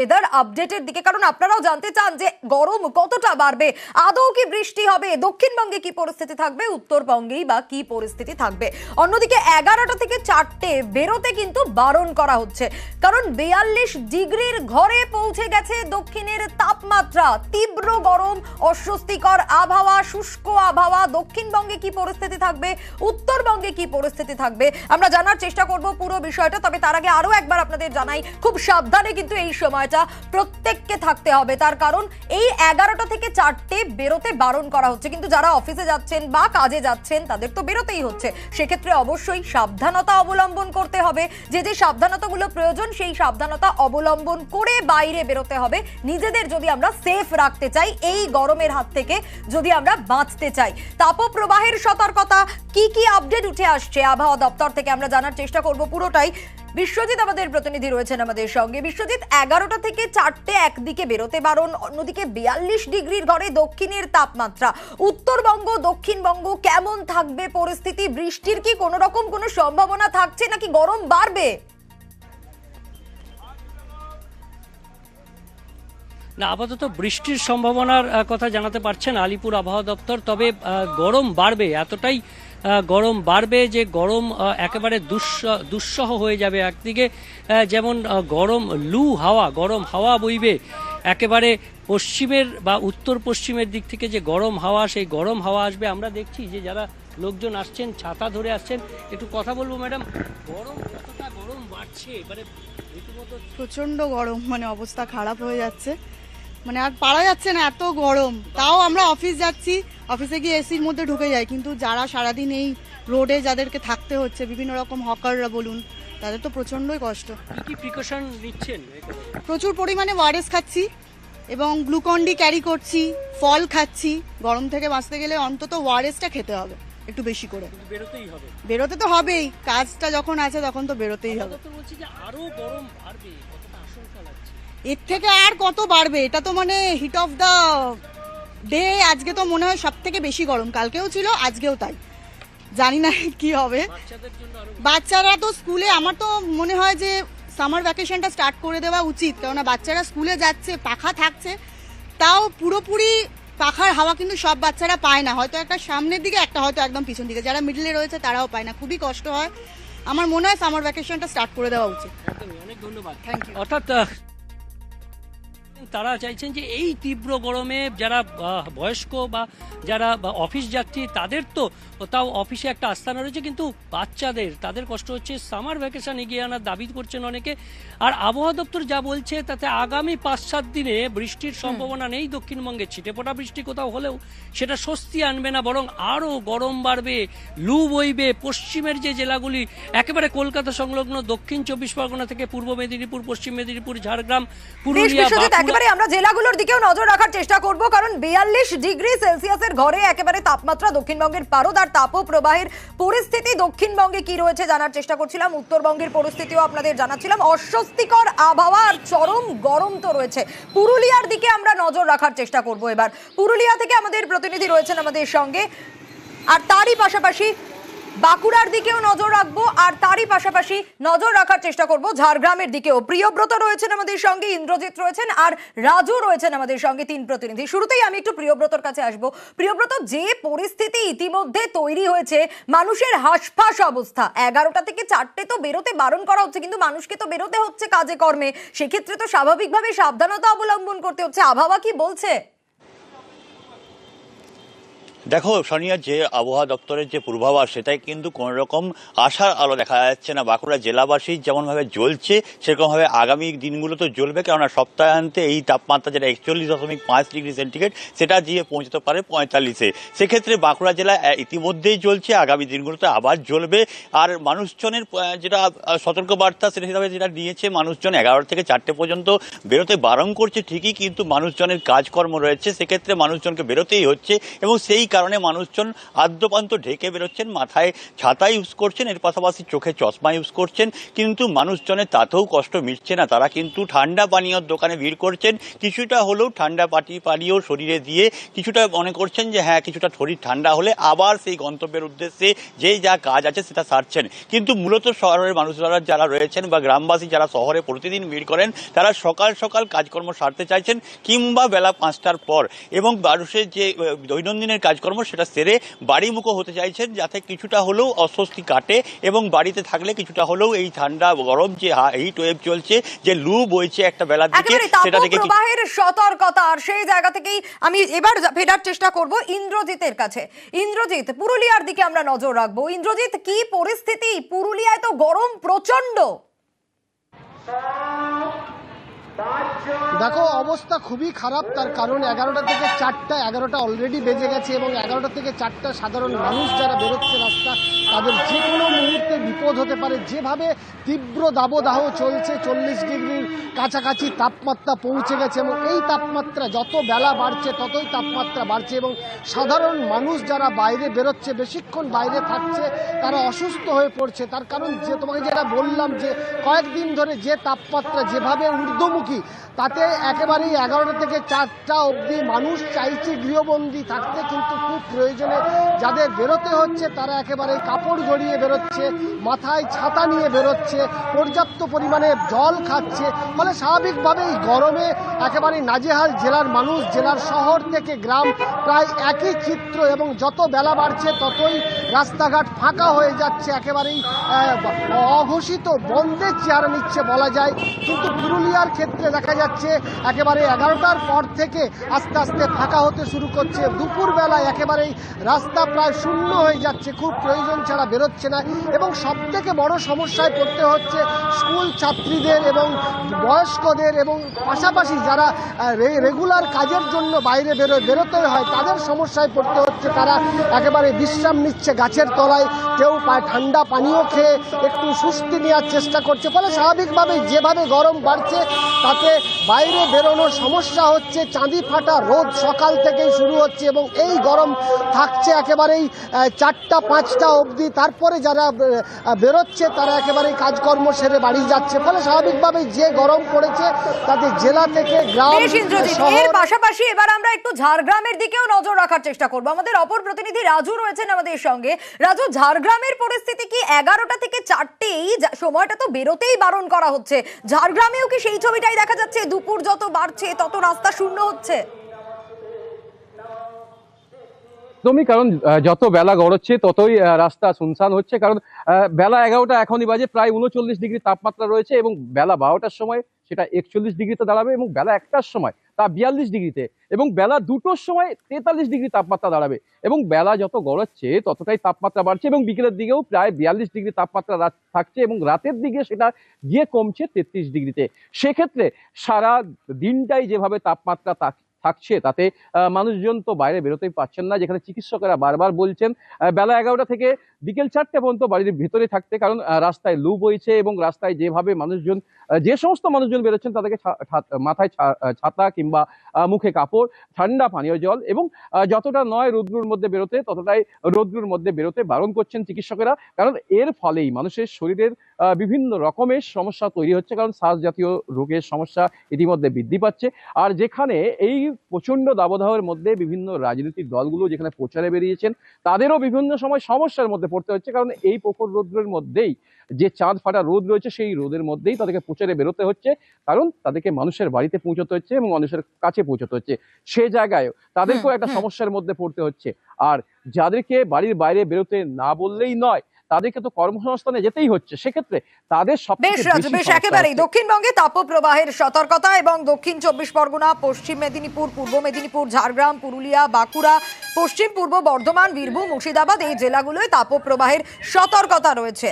Weather আপডেটের দিকে, কারণ আপনারাও জানতে চান যে গরম কতটা বাড়বে, আদৌ কি বৃষ্টি হবে, দক্ষিণবঙ্গে কি পরিস্থিতি থাকবে, উত্তরবঙ্গেই বা কি পরিস্থিতি থাকবে। অন্যদিকে 11টা থেকে 4টে বেরোতে কিন্তু বারণ করা হচ্ছে, কারণ 42 ডিগ্রির ঘরে পৌঁছে গেছে দক্ষিণের তাপমাত্রা। তীব্র গরম, অস্বস্তিকর আবহাওয়া, শুষ্ক আবহাওয়া। দক্ষিণবঙ্গে কি পরিস্থিতি থাকবে, উত্তরবঙ্গে কি পরিস্থিতি থাকবে, আমরা জানার চেষ্টা করব পুরো বিষয়টা। তবে তার আগে আরো একবার আপনাদের জানাই, খুব সাবধানে কিন্তু এই সময়টা প্রত্যেককে থাকতে হবে, তার কারণ এই 11টা থেকে 4টে বেরোতে বারণ করা হচ্ছে। কিন্তু যারা অফিসে যাচ্ছেন বা কাজে যাচ্ছেন তাদের তো বেরোতেই হচ্ছে, সেক্ষেত্রে অবশ্যই সাবধানতা অবলম্বন করতে হবে। যে যে সাবধানতাগুলো প্রয়োজন সেই সাবধানতা অবলম্বন করে বাইরে বেরোতে হবে, নিজেদের যদি আমরা সেফ রাখতে চাই, এই গরমের হাত থেকে যদি আমরা বাঁচতে চাই। তাপপ্রবাহের সতর্কতা, কি কি আপডেট উঠে আসছে আবহাওয়া দপ্তর থেকে আমরা জানার চেষ্টা করব পুরোটাই। বিশ্বজিৎ আমাদের প্রতিনিধি রয়েছেন আমাদের সঙ্গে। বিশ্বজিৎ, 11টা থেকে 4টে একদিকে বেরোতে বারণ, অন্যদিকে 42 ডিগ্রির ঘরে দক্ষিণের তাপমাত্রা। উত্তরবঙ্গ, দক্ষিণবঙ্গ কেমন থাকবে পরিস্থিতি? বৃষ্টির কি কোনো রকম কোনো সম্ভাবনা থাকছে নাকি গরম বাড়বে? না, আপাতত বৃষ্টির সম্ভাবনার কথা জানাতে পারছেন আলিপুর আবহাওয়া দপ্তর, তবে গরম বাড়বে, এতটাই গরম বাড়বে যে গরম একেবারে দুঃসহ হয়ে যাবে। একদিকে যেমন গরম হাওয়া বইবে, একেবারে পশ্চিমের বা উত্তর পশ্চিমের দিক থেকে যে গরম হাওয়া, সেই গরম হাওয়া আসবে। আমরা দেখছি যে যারা লোকজন আসছেন ছাতা ধরে আসছেন, একটু কথা বলবো। ম্যাডাম, কতটা গরম বাড়ছে, মানে রীতিমতো প্রচন্ড গরম, মানে অবস্থা খারাপ হয়ে যাচ্ছে, মানে আর পারা যাচ্ছে না, এত গরম। তাও আমরা অফিস যাচ্ছি, অফিসে গিয়ে এসির মধ্যে ঢুকে যাই, কিন্তু যারা সারাদিন এই রোডে যাদেরকে থাকতে হচ্ছে, বিভিন্ন রকম হকাররা বলুন, তাদের তো প্রচন্ডই কষ্ট। কি প্রিকশন নিচ্ছেন? প্রচুর পরিমাণে ওআরএস খাচ্ছি এবং গ্লুকন-ডি ক্যারি করছি, ফল খাচ্ছি। গরম থেকে বাঁচতে গেলে অন্তত ওআরএসটা খেতে হবে একটু বেশি করে। বেরোতেই হবে, বেরোতে তো হবেই, কাজটা যখন আছে তখন তো বেরোতেই হবে। বলছি যে আরো গরম বাড়বে, কতটা আশঙ্কা লাগছে? এর থেকে আর কত বাড়বে, এটা তো মানে হিট অফ দ্য ডে। আজকে তো মনে হয় সব থেকে বেশি গরম, কালকেও ছিল, আজকেও তাই। জানি না কি হবে। বাচ্চারা তো স্কুলে, আমার তো মনে হয় যে সামার ভ্যাকেশনটা স্টার্ট করে দেওয়া উচিত, কেননা বাচ্চারা স্কুলে যাচ্ছে, পাখা থাকছে, তাও পুরোপুরি পাখার হাওয়া কিন্তু সব বাচ্চারা পায় না, হয়তো একটা সামনের দিকে, একটা হয়তো একদম পিছন দিকে। যারা মিডলে রয়েছে তারাও পায় না, খুবই কষ্ট হয়। আমার মনে হয় সামার ভ্যাকেশনটা স্টার্ট করে দেওয়া উচিত। অনেক ধন্যবাদ, থ্যাংক ইউ। অর্থাৎ তারা চাইছেন যে এই তীব্র গরমে যারা বয়স্ক বা যারা অফিস যাত্রী, তাদের তো তাও অফিসে একটা আস্থানা রয়েছে, কিন্তু বাচ্চাদের তাদের কষ্ট হচ্ছে। সামার ভ্যাকেশন এগিয়ে আনার দাবি করছেন অনেকে। আর আবহাওয়া দপ্তর যা বলছে তাতে আগামী 5-7 দিনে বৃষ্টির সম্ভাবনা নেই দক্ষিণবঙ্গে। ছিটেফোঁটা বৃষ্টি কোথাও হলেও সেটা স্বস্তি আনবে না, বরং আরও গরম বাড়বে, লু বইবে। পশ্চিমের যে জেলাগুলি একেবারে কলকাতা সংলগ্ন দক্ষিণ 24 পরগনা থেকে পূর্ব মেদিনীপুর, পশ্চিম মেদিনীপুর, ঝাড়গ্রাম, পুরুলিয়া, একেবারে আমরা জেলাগুলোর দিকেও নজর রাখার চেষ্টা করব, কারণ 42 ডিগ্রি সেলসিয়াসের ঘরে একেবারে তাপমাত্রা দক্ষিণবঙ্গের পারদ। আর তাপপ্রবাহের পরিস্থিতি দক্ষিণবঙ্গে কি রয়েছে জানার চেষ্টা করছিলাম, উত্তরবঙ্গের পরিস্থিতিও আপনাদের জানাচ্ছিলাম। অস্বস্তিকর আবহাওয়া আর চরম গরম তো রয়েছে। পুরুলিয়ার দিকে আমরা নজর রাখার চেষ্টা করব এবার। পুরুলিয়া থেকে আমাদের প্রতিনিধি রয়েছেন আমাদের সঙ্গে, আর তারই পাশাপাশি বাঁকুড়ার দিকেও নজর রাখবো, আর তারই পাশাপাশি নজর রাখার চেষ্টা করব ঝাড়গ্রামের দিকেও। প্রিয়ব্রত রয়েছেন আমাদের সঙ্গে, ইন্দ্রজিৎ রয়েছেন, আর রাজু রয়েছেন আমাদের সঙ্গে, 3 প্রতিনিধি। শুরুতেই আমি একটু প্রিয়ব্রতর কাছে আসবো। প্রিয়ব্রত, যে পরিস্থিতি ইতিমধ্যে তৈরি হয়েছে, মানুষের হাঁসফাঁস অবস্থা, 11টা থেকে 4টে তো বেরোতে বারণ করা হচ্ছে, কিন্তু মানুষকে তো বেরোতে হচ্ছে কাজে কর্মে, সেক্ষেত্রে তো স্বাভাবিকভাবে সাবধানতা অবলম্বন করতে হচ্ছে। আবহাওয়া কি বলছে? দেখো সোনিয়া, যে আবহাওয়া দপ্তরের যে পূর্বাভাস, সেটাই কিন্তু কোনো রকম আশার আলো দেখা যাচ্ছে না। বাঁকুড়া জেলাবাসী যেমনভাবে জ্বলছে সেরকমভাবে আগামী দিনগুলো তো জ্বলবে, কেননা সপ্তাহান্তে এই তাপমাত্রা যেটা 41.5 ডিগ্রি সেন্টিগ্রেড, সেটা গিয়ে পৌঁছতে পারে 45-এ। সেক্ষেত্রে বাঁকুড়া জেলা ইতিমধ্যেই জ্বলছে, আগামী দিনগুলোতে আবার জ্বলবে। আর মানুষজনের যেটা সতর্কবার্তা, সেটা হিসাবে যেটা নিয়েছে, মানুষজন 11 থেকে 4টে পর্যন্ত বেরোতে বারণ করছে ঠিকই, কিন্তু মানুষজনের কাজকর্ম রয়েছে, সেক্ষেত্রে মানুষজনকে বেরোতেই হচ্ছে। এবং সেই কারণে মানুষজন আদ্যপান্ত ঢেকে বেরোচ্ছেন, মাথায় ছাতা ইউজ করছেন, এর পাশাপাশি চোখে চশমা ইউজ করছেন, কিন্তু মানুষজনের তাতেও কষ্ট মিটছে না। তারা কিন্তু ঠান্ডা পানীয়র দোকানে ভিড় করছেন, কিছুটা হলেও ঠান্ডা পানীয় শরীরে দিয়ে কিছুটা মনে করছেন যে হ্যাঁ কিছুটা শরীর ঠান্ডা হলে আবার সেই গন্তব্যের উদ্দেশ্যে যেই যা কাজ আছে সেটা সারছেন। কিন্তু মূলত শহরের মানুষরা যারা রয়েছেন বা গ্রামবাসী যারা শহরে প্রতিদিন ভিড় করেন, তারা সকাল সকাল কাজকর্ম সারতে চাইছেন কিংবা বেলা 5টার পর, এবং মানুষের যে দৈনন্দিনের কাজকর্ম সেটা সেরে বাড়িমুখো হতে চাইছেন, যাতে কিছুটা হলেও অস্বস্তি কাটে এবং বাড়িতে থাকলে কিছুটা হলেও এই ঠান্ডা গরম যে হিট ওয়েভ চলছে, যে লু বইছে একটা বেলার দিকে, সেটা থেকে প্রবাহের সতর্কতা। আর সেই জায়গা থেকেই আমি এবার ফেরার চেষ্টা করব ইন্দ্রজিতের কাছে। ইন্দ্রজিৎ, পুরুলিয়ার দিকে আমরা নজর রাখবো। ইন্দ্রজিৎ, কি পরিস্থিতি? পুরুলিয়ায় তো গরম প্রচন্ড। দেখো, অবস্থা খুবই খারাপ। তার কারণ 11টা থেকে 4টা, 11টা অলরেডি বেজে গেছে এবং 11টা থেকে 4টা সাধারণ মানুষ যারা বেরোচ্ছে রাস্তা, তাদের যে কোনো মুহূর্তে বিপদ হতে পারে। যেভাবে তীব্র দাবদাহ চলছে, 40 ডিগ্রির কাছাকাছি তাপমাত্রা পৌঁছে গেছে এবং এই তাপমাত্রা যত বেলা বাড়ছে ততই তাপমাত্রা বাড়ছে এবং সাধারণ মানুষ যারা বাইরে বেরোচ্ছে, বেশিক্ষণ বাইরে থাকছে, তারা অসুস্থ হয়ে পড়ছে। তার কারণ যে তোমাকে যেটা বললাম, যে কয়েকদিন ধরে যে তাপমাত্রা যেভাবে ঊর্ধ্বমুখী, তাতে একেবারেই 11টা থেকে 4টা অবধি মানুষ চাইছে গৃহবন্দী থাকতে, কিন্তু খুব প্রয়োজনে যাদের বেরোতে হচ্ছে তারা একেবারে কাপড় জড়িয়ে বেরোচ্ছে, মাথায় ছাতা নিয়ে বেরোচ্ছে, পর্যাপ্ত পরিমাণে জল খাচ্ছে। ফলে স্বাভাবিকভাবেই গরমে একেবারে নাজেহাল জেলার মানুষ। জেলার শহর থেকে গ্রাম প্রায় একই চিত্র এবং যত বেলা বাড়ছে ততই রাস্তাঘাট ফাঁকা হয়ে যাচ্ছে, একেবারেই অঘোষিত বন্ধের চেহারা নিচ্ছে বলা যায়। কিন্তু পুরুলিয়ার ক্ষেত্রে দেখা যাচ্ছে একেবারে 11টার পর থেকে আস্তে আস্তে ফাঁকা হতে শুরু করছে। দুপুরবেলায় একেবারেই রাস্তা প্রায় শূন্য হয়ে যাচ্ছে, খুব প্রয়োজন ছাড়া বেরোচ্ছে না। এবং সবথেকে বড় সমস্যায় পড়তে হচ্ছে স্কুল ছাত্রীদের এবং বয়স্কদের, এবং পাশাপাশি যারা রেগুলার কাজের জন্য বাইরে বেরোতে হয় তাদের সমস্যায় পড়তে হচ্ছে। তারা একেবারে বিশ্রাম নিচ্ছে গাছের তলায়, কেউ ঠান্ডা পানীয় খেয়ে একটু স্বস্তি নেওয়ার চেষ্টা করছে। ফলে স্বাভাবিকভাবেই যেভাবে গরম বাড়ছে তাতে বাইরে বেরোনোর সমস্যা হচ্ছে। চাঁদি ফাটা রোদ সকাল থেকেই শুরু হচ্ছে এবং এই গরম থাকছে একেবারেই 4টা 5টা অবধি। তারপরে যারা বেরোচ্ছে তারা একেবারেই কাজকর্ম সেরে বাড়ি যাচ্ছে। ফলে স্বাভাবিকভাবেই যে গরম পড়েছে তাতে জেলা থেকে গ্রাম, এর পাশাপাশি এবার আমরা একটু ঝাড়গ্রামের দিকেও নজর রাখার চেষ্টা করবো। আমাদের অপর প্রতিনিধি রাজু রয়েছেন আমাদের সঙ্গে। রাজু, ঝাড়গ্রামের পরিস্থিতি কি? 11টা থেকে 4টে এই সময়টা তো বেরোতেই বারণ করা হচ্ছে, ঝাড়গ্রামেও কি সেই ছবিটাই দেখা যাচ্ছে? দুপুর যত বাড়ছে তত রাস্তা শূন্য হচ্ছে। একদমই, কারণ যত বেলা গড়াচ্ছে ততই রাস্তা শুনশান হচ্ছে। কারণ বেলা 11টা এখনই বাজে, প্রায় 39 ডিগ্রি তাপমাত্রা রয়েছে এবং বেলা 12টার সময় সেটা 41 ডিগ্রিতে দাঁড়াবে এবং বেলা 1টার সময় তা 42 ডিগ্রিতে এবং বেলা 2টোর সময় 43 ডিগ্রি তাপমাত্রা দাঁড়াবে। এবং বেলা যত গড়াচ্ছে ততটাই তাপমাত্রা বাড়ছে এবং বিকেলের দিকেও প্রায় 42 ডিগ্রি তাপমাত্রা থাকছে এবং রাতের দিকে সেটা গিয়ে কমছে 33 ডিগ্রিতে। সেক্ষেত্রে সারা দিনটাই যেভাবে তাপমাত্রা থাকছে তাতে মানুষজন তো বাইরে বেরোতেই পারছেন না, যেখানে চিকিৎসকেরা বারবার বলছেন বেলা 11টা থেকে বিকেল 4টে পর্যন্ত বাড়ির ভিতরে থাকতে, কারণ রাস্তায় লু বইছে এবং রাস্তায় যেভাবে মানুষজন, যে সমস্ত মানুষজন বেরোচ্ছেন তাদেরকে মাথায় ছাতা কিংবা মুখে কাপড়, ঠান্ডা পানীয় জল এবং যতটা নয় রৌদ্রুর মধ্যে বেরোতে ততটাই রৌদ্রুর মধ্যে বেরোতে বারণ করছেন চিকিৎসকেরা। কারণ এর ফলেই মানুষের শরীরের বিভিন্ন রকমের সমস্যা তৈরি হচ্ছে, কারণ শ্বাস জাতীয় রোগের সমস্যা ইতিমধ্যে বৃদ্ধি পাচ্ছে। আর যেখানে এই প্রচন্ড দাবদাহের মধ্যে বিভিন্ন রাজনৈতিক দলগুলো যেখানে প্রচারে বেরিয়েছেন তাদেরও বিভিন্ন সময় সমস্যার মধ্যে পড়তে হচ্ছে, কারণ এই প্রখর রৌদ্রের মধ্যেই যে চাঁদ ফাটা রোদ রয়েছে সেই রোদের মধ্যেই তাদেরকে প্রচারে বেরোতে হচ্ছে, কারণ তাদেরকে মানুষের বাড়িতে পৌঁছতে হচ্ছে এবং মানুষের কাছে পৌঁছতে হচ্ছে। সে জায়গায় তাদেরকেও একটা সমস্যার মধ্যে পড়তে হচ্ছে। আর যাদেরকে বাড়ির বাইরে বেরোতে না বললেই নয়, তাদেরকে তো কর্মসংস্থানে যেতেই হচ্ছে, সেক্ষেত্রে তাদের বেশ একেবারেই দক্ষিণবঙ্গে তাপপ্রবাহের সতর্কতা এবং দক্ষিণ 24 পরগনা, পশ্চিম মেদিনীপুর, পূর্ব মেদিনীপুর, ঝাড়গ্রাম, পুরুলিয়া, বাঁকুড়া, পশ্চিম পূর্ব বর্ধমান, বীরভূম, মুর্শিদাবাদ এই জেলাগুলোয় তাপপ্রবাহের সতর্কতা রয়েছে।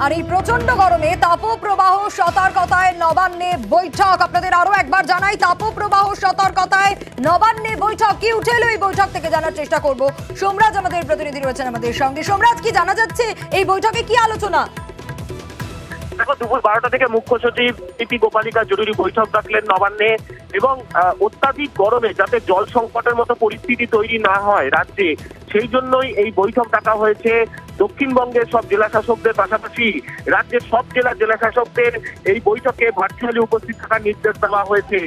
আর এই প্রচন্ড গরমে তাপপ্রবাহ সতর্কতায় নবান্নে বৈঠক। আপনাদের আরো একবার জানাই, তাপপ্রবাহ সতর্কতায় নবান্নে বৈঠক। কি উঠে এলো এই বৈঠক থেকে জানার চেষ্টা করব। সোমরাজ আমাদের প্রতিনিধি রয়েছেন আমাদের সঙ্গে। সোমরাজ, কি জানা যাচ্ছে এই বৈঠকে, কি আলোচনা? দেখো, দুপুর 12টা থেকে মুখ্য সচিব সিপি গোপালিকা জরুরি বৈঠক ডাকলেন নবান্নে এবং অত্যাধিক গরমে যাতে জল সংকটের মতো পরিস্থিতি তৈরি না হয় রাজ্যে, সেই জন্যই এই বৈঠক ডাকা হয়েছে। দক্ষিণবঙ্গের সব জেলা শাসকদের পাশাপাশি রাজ্যের সব জেলা শাসকদের এই বৈঠকে ভার্চুয়ালি উপস্থিত থাকার নির্দেশ দেওয়া হয়েছে।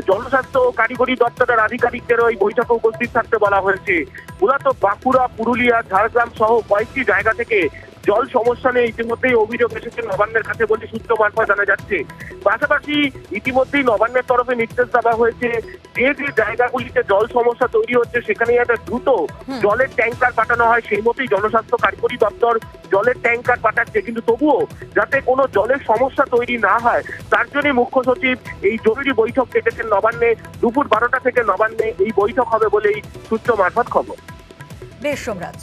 জনস্বাস্থ্য ও কারিগরি দপ্তরের আধিকারিকদেরও এই বৈঠকে উপস্থিত থাকতে বলা হয়েছে। মূলত বাঁকুড়া, পুরুলিয়া, ঝাড়গ্রাম সহ কয়েকটি জায়গা থেকে জল সমস্যা নিয়ে ইতিমধ্যেই অভিযোগ এসেছে নবান্নের কাছে বলে সূত্র মারফত জানা যাচ্ছে। পাশাপাশি ইতিমধ্যেই নবান্নের তরফে নির্দেশ দেওয়া হয়েছে যে জায়গাগুলিতে জল সমস্যা তৈরি হচ্ছে সেখানে যাতে দ্রুত জলের ট্যাঙ্কার পাঠানো হয়, সেই মতোই জনস্বাস্থ্য কারিগরি দপ্তর জলের ট্যাঙ্কার পাঠাচ্ছে। কিন্তু তবুও যাতে কোনো জলের সমস্যা তৈরি না হয় তার জন্য মুখ্য সচিব এই জরুরি বৈঠক ডেকেছেন নবান্নে। দুপুর 12টা থেকে নবান্নে এই বৈঠক হবে বলেই সূত্র মারফত খবর। বেশ সোমরাজ।